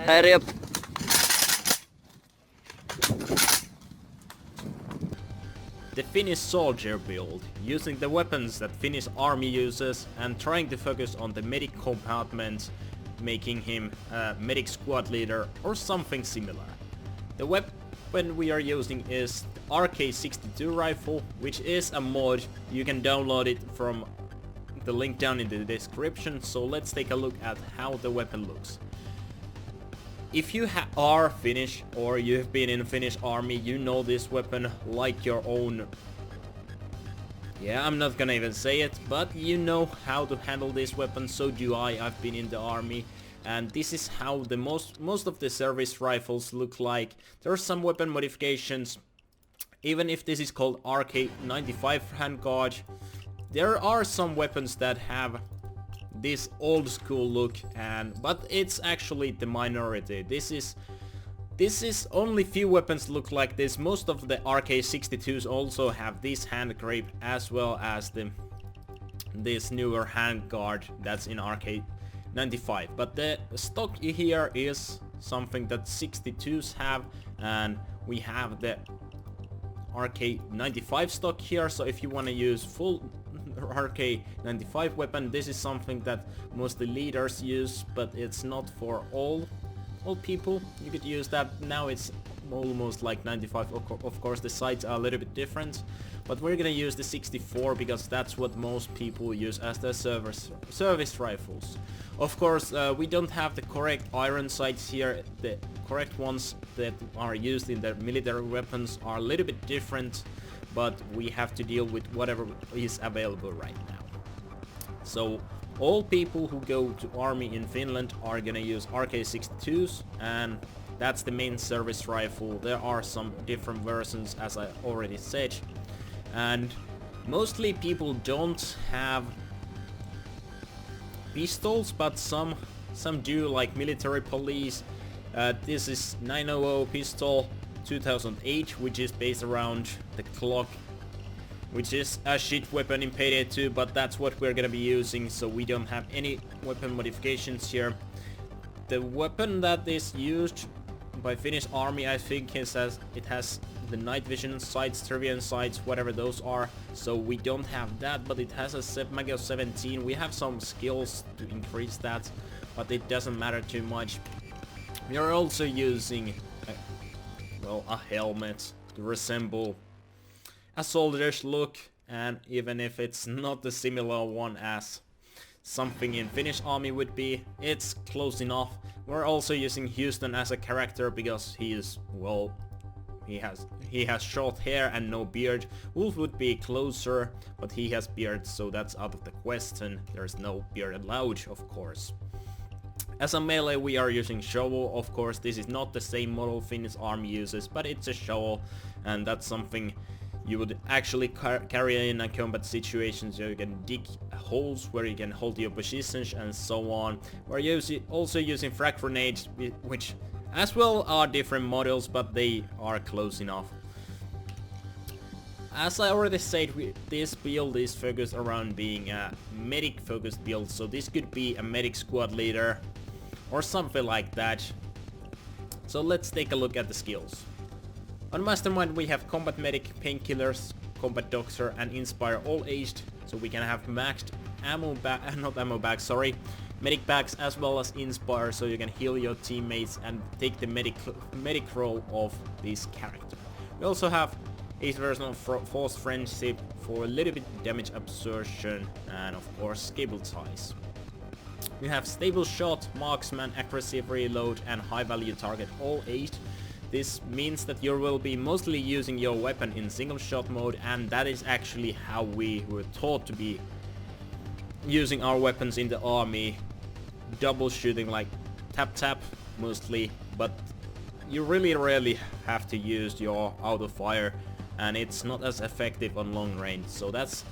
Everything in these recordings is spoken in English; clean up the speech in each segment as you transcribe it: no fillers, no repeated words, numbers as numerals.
Hurry up. The Finnish Soldier build, using the weapons that Finnish army uses and trying to focus on the medic compartment, making him a medic squad leader or something similar. The weapon we are using is the RK62 rifle, which is a mod. You can download it from the link down in the description, so let's take a look at how the weapon looks. If you are Finnish or you've been in the Finnish army, you know this weapon like your own. Yeah, I'm not gonna even say it, but you know how to handle this weapon, so do I. I've been in the army, and this is how the most of the service rifles look like. There are some weapon modifications, even if this is called RK95 handguard. There are some weapons that have this old school look, but it's actually the minority. This is only few weapons look like this. Most of the RK62s also have this hand grip, as well as this newer handguard that's in RK95. But the stock here is something that 62s have, and we have the RK95 stock here. So if you want to use full RK95 weapon, this is something that mostly leaders use, but it's not for all people. You could use that. Now it's almost like 95. Of course the sights are a little bit different, but we're gonna use the 64 because that's what most people use as their service rifles. Of course, we don't have the correct iron sights here. The correct ones that are used in the military weapons are a little bit different, but we have to deal with whatever is available right now. So all people who go to army in Finland are gonna use RK62s, and that's the main service rifle. There are some different versions, as I already said, and mostly people don't have pistols, but some do, like military police. This is 900 pistol 2008, which is based around the clock, which is a shit weapon in Payday 2, but that's what we're gonna be using, so we don't have any weapon modifications here. The weapon that is used by Finnish army, I think, it has the night vision sights, Trivian sights, whatever those are, so we don't have that, but it has a mag of 17. We have some skills to increase that, but it doesn't matter too much. We are also using a helmet to resemble a soldier's look, and even if it's not the similar one as something in Finnish army would be, it's close enough. We're also using Houston as a character because he is, well, he has short hair and no beard. Wolf would be closer, but he has beard, so that's out of the question. There's no beard allowed, of course. As a melee, we are using shovel. Of course, this is not the same model Finnish army uses, but it's a shovel, and that's something you would actually carry in a combat situation, so you can dig holes where you can hold your positions and so on. We're also using frag grenades, which as well are different models, but they are close enough. As I already said, this build is focused around being a medic focused build, so this could be a medic squad leader or something like that. So let's take a look at the skills. On Mastermind we have Combat Medic, Painkillers, Combat Doctor and Inspire all aged, so we can have maxed medic bags as well as Inspire, so you can heal your teammates and take the medic role of this character. We also have 8th version of Forced Friendship for a little bit damage absorption, and of course Cable Ties. We have Stable Shot, Marksman, Aggressive Reload and High Value Target all aged. This means that you will be mostly using your weapon in single shot mode, and that is actually how we were taught to be using our weapons in the army. Double shooting, like tap mostly, but you really rarely have to use your auto fire, and it's not as effective on long range, so that's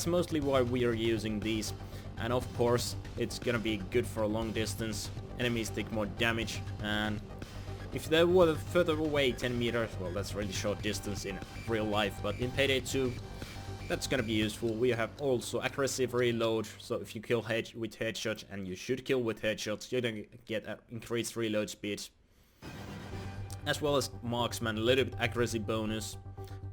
mostly why we are using these. And of course it's gonna be good for a long distance. Enemies take more damage, and if they were further away 10 meters, well, that's really short distance in real life, but in Payday 2 That's gonna be useful. We have also aggressive reload, so if you kill with headshots, and you should kill with headshots, you're gonna get increased reload speed. As well as marksman, a little bit aggressive bonus,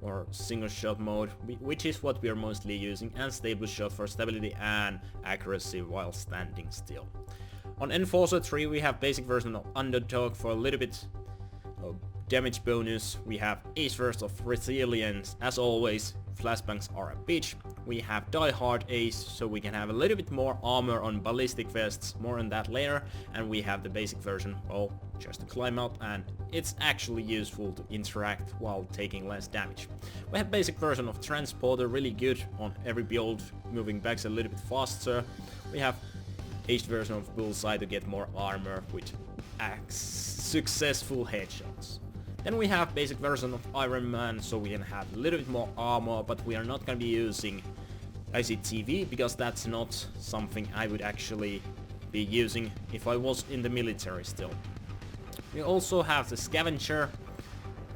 or single shot mode, which is what we are mostly using, and stable shot for stability and accuracy while standing still. On Enforcer 3 we have basic version of Underdog for a little bit of damage bonus. We have Ace Burst of Resilience. As always, flashbangs are a bitch. We have Die Hard Ace, so we can have a little bit more armor on ballistic vests, more on that later. And we have the basic version, well, just to climb up, and it's actually useful to interact while taking less damage. We have basic version of Transporter, really good on every build, moving back a little bit faster. We have aged version of Bullseye to get more armor with successful headshots. Then we have basic version of Iron Man, so we can have a little bit more armor, but we are not going to be using ICTV because that's not something I would actually be using if I was in the military still. We also have the Scavenger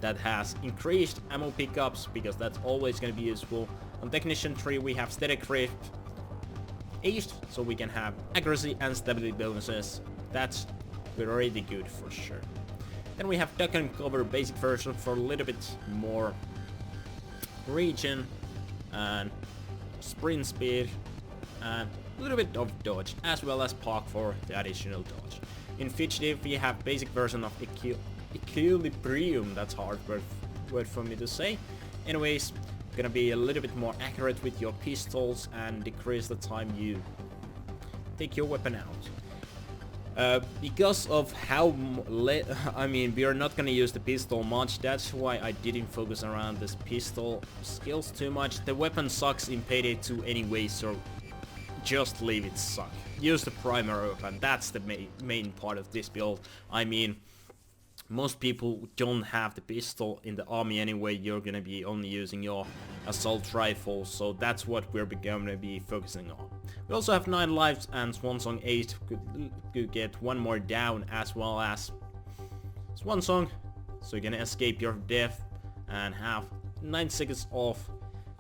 that has increased ammo pickups because that's always going to be useful. On Technician 3 we have Steady Grip aged, so we can have accuracy and stability bonuses. That's pretty good for sure. Then we have Duck and Cover basic version for a little bit more regen and sprint speed and a little bit of dodge, as well as park for the additional dodge. In Fugitive we have basic version of Equilibrium, that's hard word for me to say. Anyways, gonna be a little bit more accurate with your pistols and decrease the time you take your weapon out. Because of how we are not gonna use the pistol much, that's why I didn't focus around this pistol skills too much. The weapon sucks in Payday 2 anyway, so just leave it suck. Use the primary weapon, that's the main part of this build. I mean, most people don't have the pistol in the army anyway, you're gonna be only using your assault rifle, so that's what we're gonna be focusing on. We also have 9 lives and Swan Song 8 could get 1 more down, as well as Swan Song, so you're gonna escape your death and have 9 seconds off,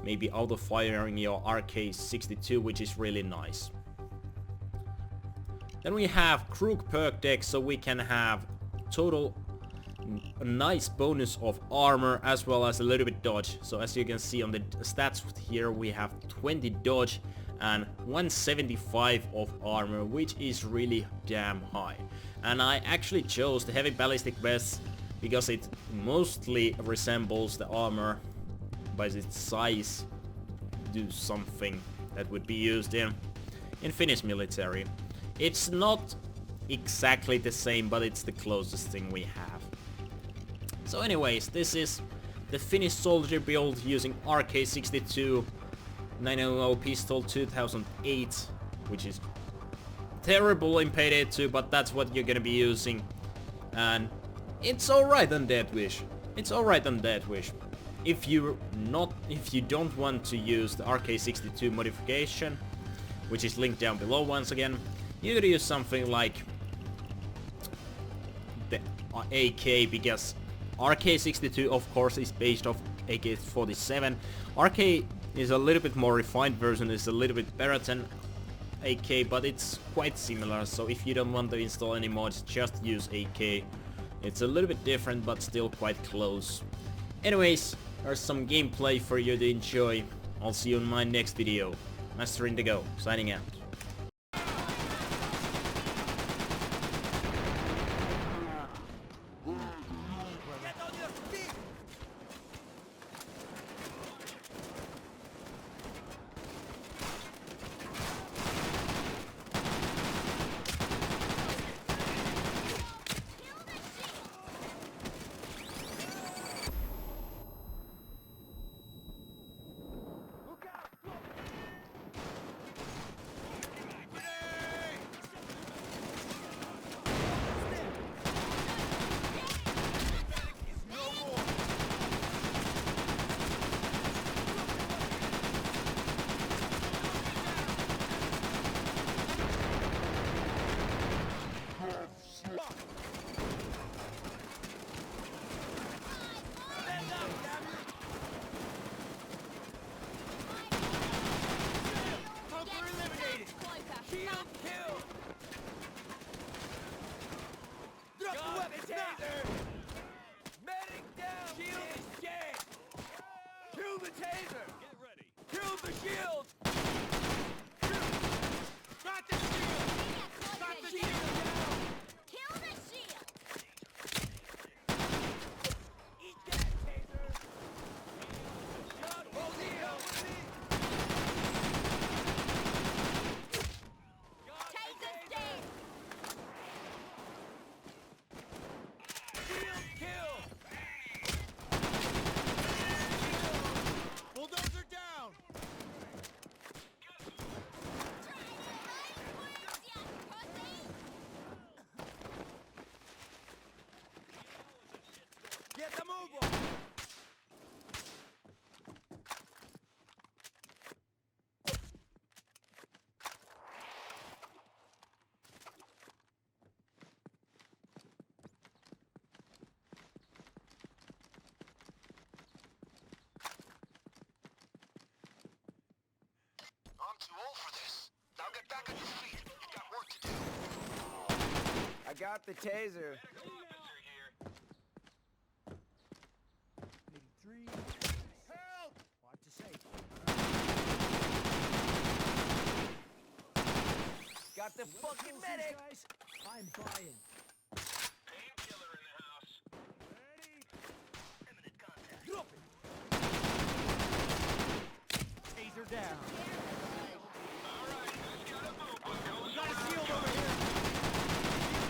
maybe auto firing your RK62, which is really nice. Then we have Crook perk deck, so we can have total a nice bonus of armor as well as a little bit dodge. So as you can see on the stats here, we have 20 dodge and 175 of armor, which is really damn high. And I actually chose the heavy ballistic vest because it mostly resembles the armor by its size, do something that would be used in Finnish military. It's not exactly the same, but it's the closest thing we have. So anyways, this is the Finnish Soldier build using RK62 900 pistol 2008, which is terrible in Payday 2, but that's what you're gonna be using. And it's alright on Death Wish. It's alright on Death Wish. If you don't want to use the RK62 modification, which is linked down below once again, you gotta use something like the AK, because RK62 of course is based off AK-47. RK is a little bit more refined version, is a little bit better than AK, but it's quite similar, so if you don't want to install any mods, just use AK. It's a little bit different, but still quite close. Anyways, there's some gameplay for you to enjoy. I'll see you in my next video. Master Indigo, signing out. taser! Get ready. Kill the shield! Got the shield! Got the shield down! Kill the shield! Eat that, taser! Hold here! Taser's dead! Shield kill! Bulldozer down! Try to light words, you pussy! Get the move on! I'm too old for this. Now get back on your feet. You got work to do. I got the taser. Medical officer here. Maybe 3. Help! Hard to say. Got the fucking medic! Guys, I'm buying. Painkiller in the house. Ready? Imminent contact. Drop it! Taser down. All right, who's got a move? Bulldozer. Got a shield over here!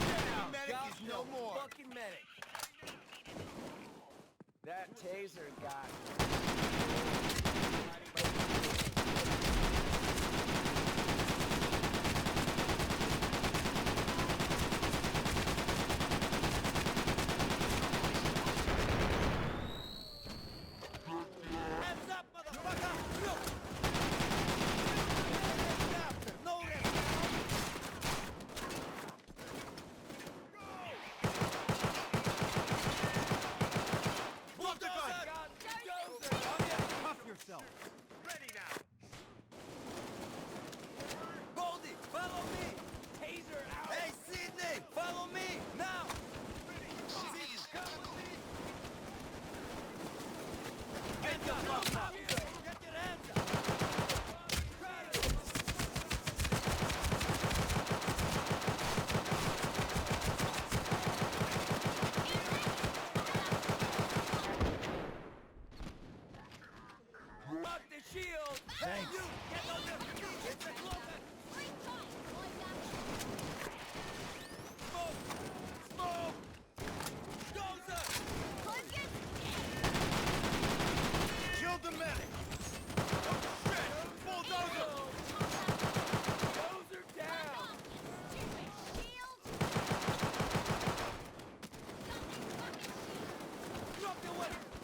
Down. Medic Got is no more. Fucking medic. That taser got... Hands up, motherfucker! No rest! Bulldozer! Cuff yourself. Ready now! Baldy, follow me! Taser out! Hey, Sydney! Follow me! Now! Sydney's Hands up! Get your hands up! Lock the shield! Thanks. You! Get on your feet! It's a closet! Great fight, boys up! Smoke! Smoke! Dozer! Pumpkin! Shield the medic! Shit! Bulldozer! Dozer down! Stupid shield! Got my fucking shield! Drop your weapon!